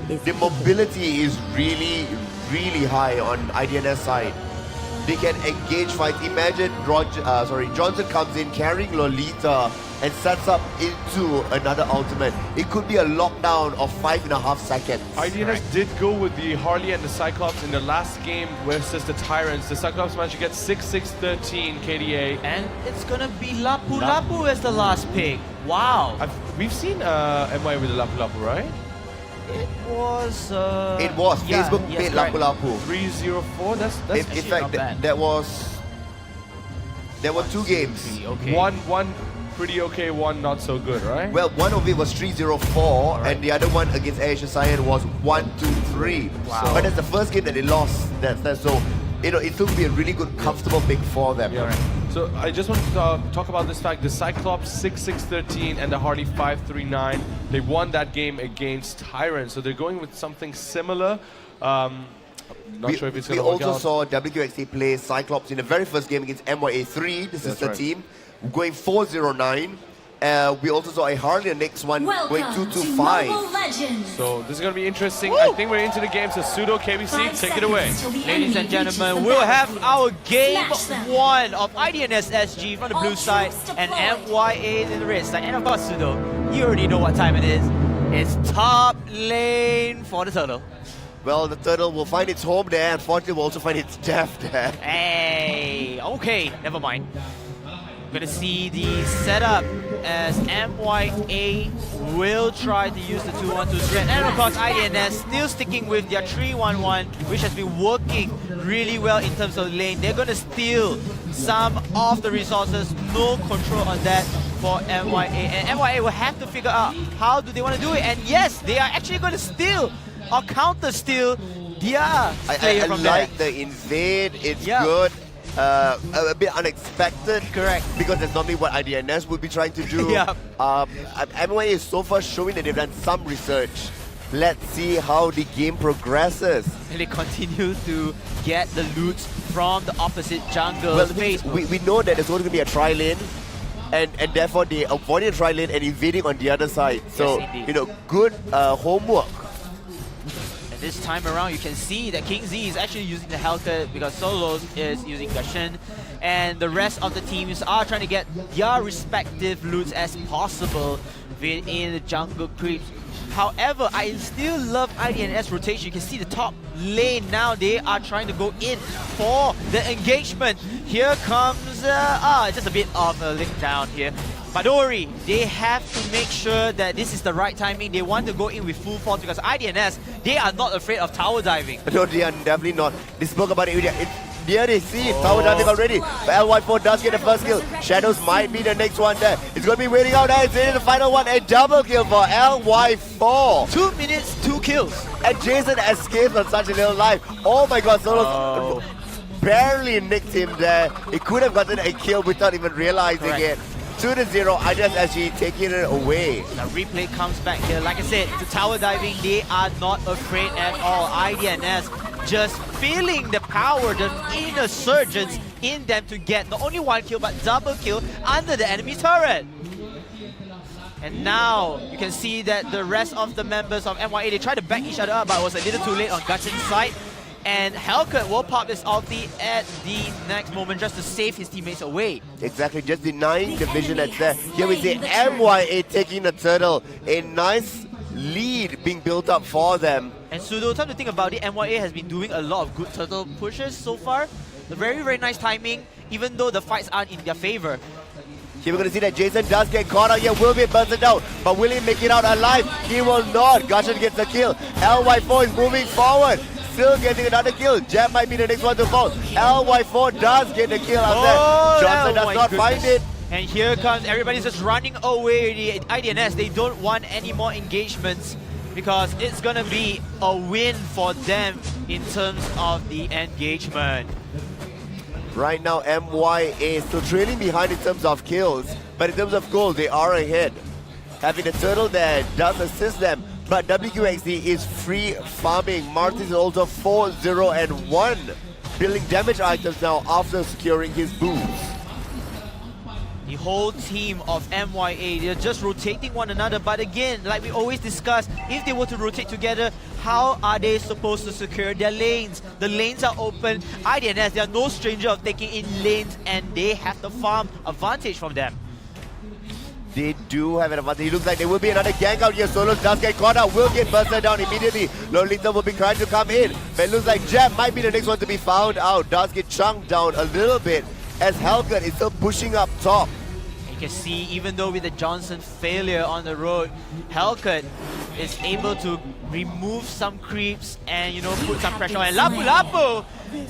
the mobility is really, really high on IDNS side. They can engage fights. Imagine Johnson comes in carrying Lolita and sets up into another ultimate. It could be a lockdown of 5.5 seconds. IDNS did go with the Harley and the Cyclops in the last game versus the Tyrants. The Cyclops managed to get 6-6-13 KDA. And it's gonna be Lapu Lapu as the last pick. Wow. We've seen MYA with the Lapu Lapu, right? It was... Facebook paid Lapu Lapu. 304, that's In actually fact, not bad. there were 2 games. Okay. One pretty okay, one not so good, right? Well, one of it was 304, and the other one against Asia Cyan was 1-2-3. Wow. But that's the first game that they lost. So, it still be a really good, comfortable pick for them. Yeah. So I just want to talk about this fact. The Cyclops 6-6-13 and the Harley 5-3-9. They won that game against Tyrant. So they're going with something similar. Not sure if it's going to work out. We also saw WQXT play Cyclops in the very first game against MYA 3, the sister team, going 4-0-9. We also saw a Harley the next one going 2-5. So this is going to be interesting. I think we're into the game. So Pseudo KBC, take it away. Ladies and gentlemen, we'll have our game 1 of IDNS SG from the blue side and MYA in the red side. And of course, Pseudo, you already know what time it is. It's top lane for the Turtle. Well, the Turtle will find its home there. Unfortunately, will also find its death there. Hey, okay, never mind. We're gonna see the setup as MYA will try to use the 2-1-2 threat. And of course, IDNS still sticking with their 3-1-1, which has been working really well in terms of lane. They're gonna steal some of the resources, no control on that for MYA. And MYA will have to figure out how do they want to do it. And yes, they are actually going to steal or counter-steal their player from there. I like the invade, it's good. A bit unexpected. Correct. Because that's normally what IDNS would be trying to do. MYA is so far showing that they've done some research. Let's see how the game progresses. And they continue to get the loot from the opposite jungle. Well, we know that there's going to be a tri-lane. And therefore they avoided a tri-lane and invading on the other side. So, yes, good homework. And this time around, you can see that King Z is actually using the Hellcat because Solos is using Gushin. And the rest of the teams are trying to get their respective loots as possible within the jungle creeps. However, I still love IDNS rotation. You can see the top lane now. They are trying to go in for the engagement. Here comes just a bit of a link down here. But don't worry, they have to make sure that this is the right timing. They want to go in with full force because IDNS, they are not afraid of tower diving. No, they are definitely not. They spoke about it. There they see it, tower diving already. But LY4 does get the first kill. Shadows might be the next one there. It's going to be waiting out there. It's in the final one. A double kill for LY4. 2 minutes, 2 kills. And Jason escapes on such a little life. Oh my god, Solos barely nicked him there. He could have gotten a kill without even realizing it. 2-0, IDNS SG taking it away. The replay comes back here. Like I said, to tower diving, they are not afraid at all. IDNS just feeling the power, the inner surgence in them to get not only 1 kill, but double kill under the enemy turret. And now you can see that the rest of the members of MYA, they tried to back each other up, but it was a little too late on Gushin's side. And Hellcat will pop his ulti at the next moment just to save his teammates away. Exactly, just denying the vision that's there. Here we see MYA taking the turtle. A nice lead being built up for them. And Pseudo, time to think about it, MYA has been doing a lot of good turtle pushes so far. The very, very nice timing, even though the fights aren't in their favor. Here we're going to see that Jason does get caught out here. Will be burns it down, but will he make it out alive? He will not. Gushin gets the kill. LY4 is moving forward. Still getting another kill. Jab might be the next one to fall. LY4 does get the kill out there. Johnson does not find it. And here comes, everybody's just running away. The IDNS, they don't want any more engagements because it's gonna be a win for them in terms of the engagement. Right now, MYA is still trailing behind in terms of kills, but in terms of goals, they are ahead. Having the turtle there does assist them, but WQXD is free farming. Martin is also 4-0-1, building damage items now after securing his boots. The whole team of MYA, they're just rotating one another. But again, like we always discuss, if they were to rotate together, how are they supposed to secure their lanes? The lanes are open. IDNS, they are no stranger of taking in lanes, and they have the farm advantage from them. They do have an advantage. It looks like there will be another gank out here. Solos does get caught out, will get bursted down immediately. Lolita will be trying to come in, but it looks like Jeb might be the next one to be found out. Does get chunked down a little bit as Helgut is still pushing up top. You can see, even though with the Johnson failure on the road, Helgut is able to remove some creeps and, you know, put some pressure on. Lapu Lapu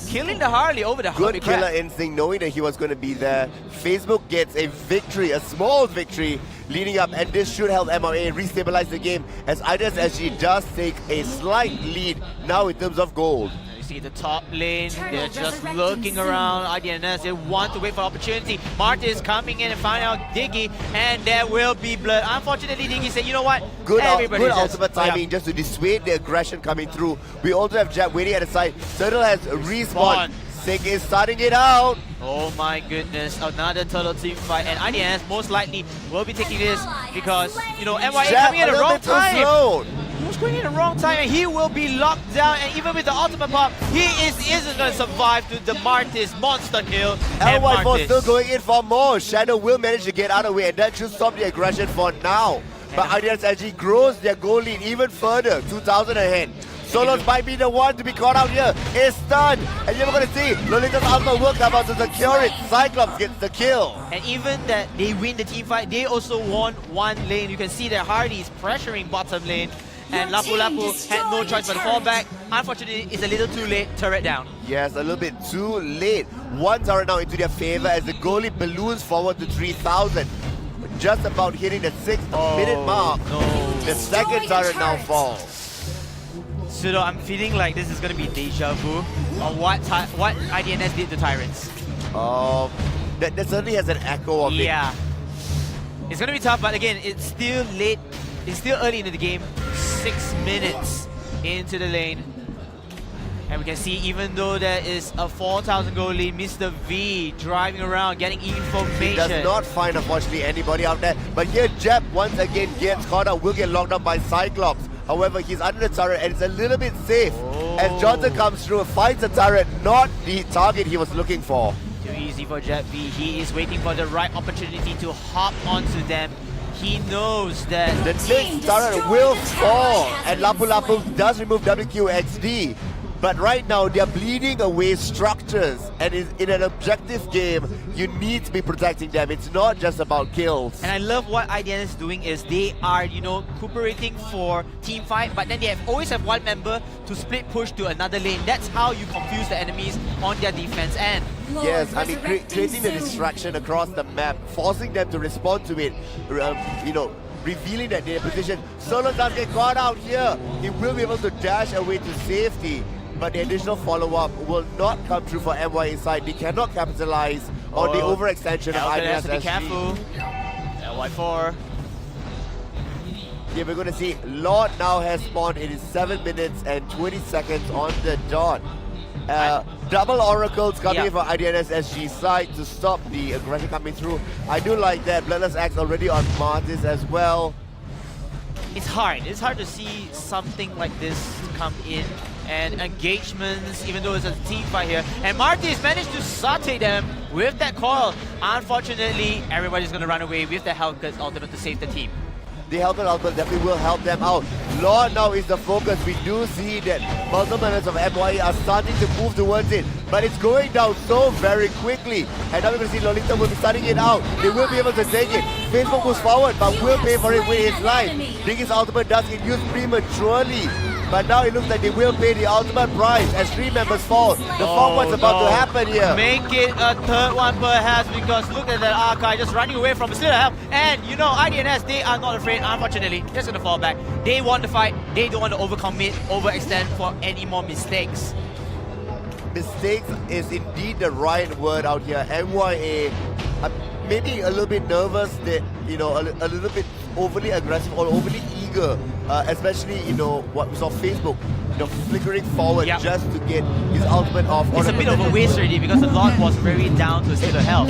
killing the Harley over the Good Harley killer crab. instinct, knowing that he was going to be there. Facebook gets a victory, a small victory leading up, and this should help MLA restabilize the game as IDNS SG does take a slight lead now in terms of gold. You see the top lane, they're just looking around. IDNS, they want to wait for opportunity. Martin is coming in and finding out Diggy, and there will be blood. Unfortunately, Diggy said, you know what? Good Everybody ultimate timing just to dissuade the aggression coming through. We also have Jeb waiting at the side. Turtle has respawned. Sig is starting it out. Oh my goodness, another Turtle team fight, and IDNS most likely will be taking this because, you know, MYA Jeb coming at the wrong time. slow. He was going in the wrong time and he will be locked down, and even with the ultimate pop, he isn't going to survive to the Martis monster kill. And LY4 Martis still going in for more. Shadow will manage to get out of the way, and that should stop the aggression for now. But IDNS SG grows their goal lead even further, 2,000 ahead. Solos might be the one to be caught out here. It's stunned, and you're going to see Lolita's ultimate will come out to secure it. Cyclops gets the kill. And even that they win the team fight, they also won one lane. You can see that Hardy is pressuring bottom lane, and Lapu Lapu had no choice but to fall back. Unfortunately, it's a little too late. Turret down. Yes, a little bit too late. One turret now into their favor as the goalie balloons forward to 3,000. Just about hitting the 6-minute mark. No. The second turret now falls. Pseudo, I'm feeling like this is going to be deja vu on what IDNS did to Tyrants. That certainly has an echo of it. Yeah. It's going to be tough, but again, it's still late. It's still early into the game. 6 minutes into the lane. And we can see, even though there is a 4,000 goal lead, Mr. V driving around, getting information. He does not find, unfortunately, anybody out there. But here, Jeb once again gets caught out, will get locked up by Cyclops. However, he's under the turret and it's a little bit safe. As Johnson comes through, finds the turret, not the target he was looking for. Too easy for Jet V. He is waiting for the right opportunity to hop onto them. He knows that the next turret will fall, and Lapu Lapu does remove WQXD. But right now, they're bleeding away structures, and in an objective game, you need to be protecting them. It's not just about kills. And I love what IDNS is doing is they are, you know, cooperating for team fight, but then they always have one member to split push to another lane. That's how you confuse the enemies on their defense end. Yes, I mean, creating the distraction across the map, forcing them to respond to it, you know, revealing that their position. Solo does get caught out here. He will be able to dash away to safety, but the additional follow-up will not come through for MYA side. They cannot capitalize on the overextension of IDNS has to be SG. careful. LY4. Yeah, we're going to see Lord now has spawned. It is 7 minutes and 20 seconds on the dot. Double oracles coming in for IDNS SG side to stop the aggression coming through. I do like that. Bloodless Axe already on Martis as well. It's hard to see something like this come in, and engagements, even though it's a team fight here. And Martis managed to saute them with that coil. Unfortunately, everybody's going to run away with the Hellcut's ultimate to save the team. The Hellcut ultimate definitely will help them out. Lord now is the focus. We do see that multiple members of MYA are starting to move towards it, but it's going down so very quickly. And now we're going to see Lolita will be starting it out. They will be able to take it. Facebook moves forward, but will pay for it with his life. Diggy's ultimate does get used prematurely, but now it looks like they will pay the ultimate price as 3 members fall. The what's about to happen here. Make it a third one perhaps, because look at that Archive just running away from still help. And you know, IDNS, they are not afraid. Unfortunately, just going to fall back. They want to fight. They don't want to overcommit, overextend for any more mistakes. Mistakes is indeed the right word out here. MYA, maybe a little bit nervous, that, you know, a little bit overly aggressive or overly eager especially, you know, what we saw Facebook, you know, flickering forward Yep. just to get his ultimate off. It's a bit of a waste already because the Lord was very down to zero health.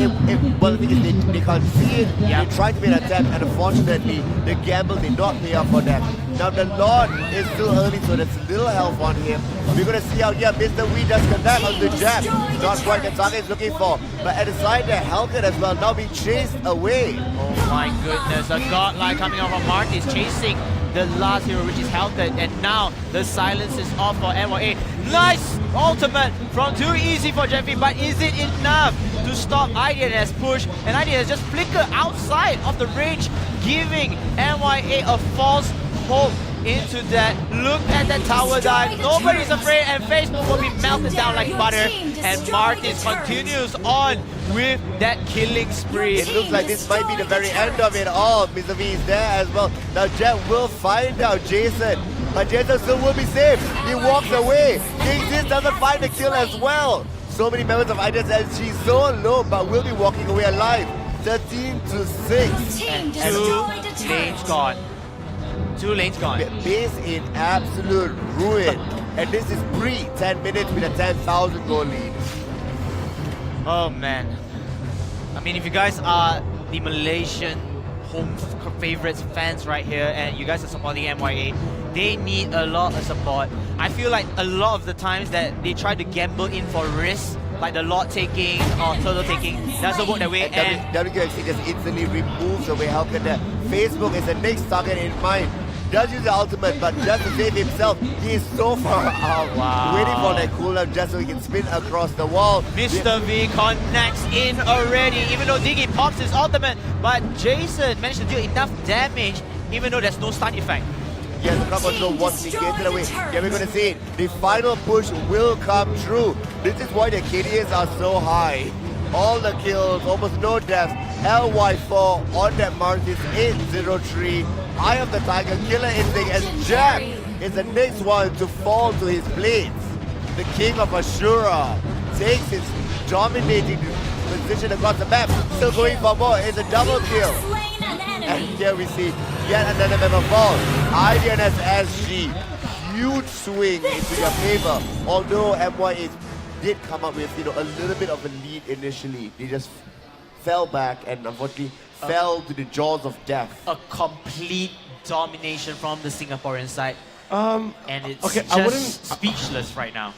Well, the thing is, they can't see it. Yeah. They tried to make an attempt, and unfortunately, the gamble did not pay off for them. Now, the Lord is still early, so there's little health on him. We're going to see how, yeah, mr.vi does connect on the jab. Not quite the target he's looking for. But at the side there, Hellcat as well, now being chased away. Oh my goodness, a godlike coming out from Marty is chasing the last hero, which is Hellcat, and now the silence is off for MYA. Nice ultimate from Too Easy for Jeffy, but is it enough to stop IDNS push? And IDNS just flicker outside of the range, giving MYA a false hope into that. Look at that tower dive. Nobody's afraid, and Facebook will be melted down like butter. And Martis continues on with that killing spree. It looks like this might be the very end of it all. mr.vi is there as well. Now Jet will find out Jason, but Jason still will be safe. He walks away. Kingzis doesn't find the kill as well. So many members of IDNS, she's so low, but will be walking away alive. 13-6. And 2 lanes gone. 2 lanes gone. Base in absolute ruin. And this is pre-10 minutes with a 10,000 goal lead. Oh man. I mean, if you guys are the Malaysian home favorites fans right here and you guys are supporting MYA, they need a lot of support. I feel like a lot of the times that they try to gamble in for risk, like the lot taking or turtle taking, doesn't work that way. And WQXC just instantly removes away Hellcat there. Facebook is the next target in mind. Does use the ultimate, but just to save himself, he is so far out. Wow. Waiting for that cooldown just so he can spin across the wall. mr.vi connects in already, even though Diggy pops his ultimate, but Jason managed to deal enough damage, even though there's no stun effect. Yes, the crowd control was negated away. Yeah, we're gonna see it. The final push will come true. This is why the KDAs are so high. All the kills, almost no deaths. LY4 on that mark is 803. Eye of the Tiger, Killer Instinct, and Jack is the next one to fall to his blades. The King of Ashura takes his dominating position across the map. Still going for more. It's a double kill. And here we see yet another member fall. IDNS SG, huge swing into your favor. Although MYA did come up with, you know, a little bit of a lead initially, they just fell back and unfortunately fell to the jaws of death. A complete domination from the Singaporean side. And it's okay, just speechless right now.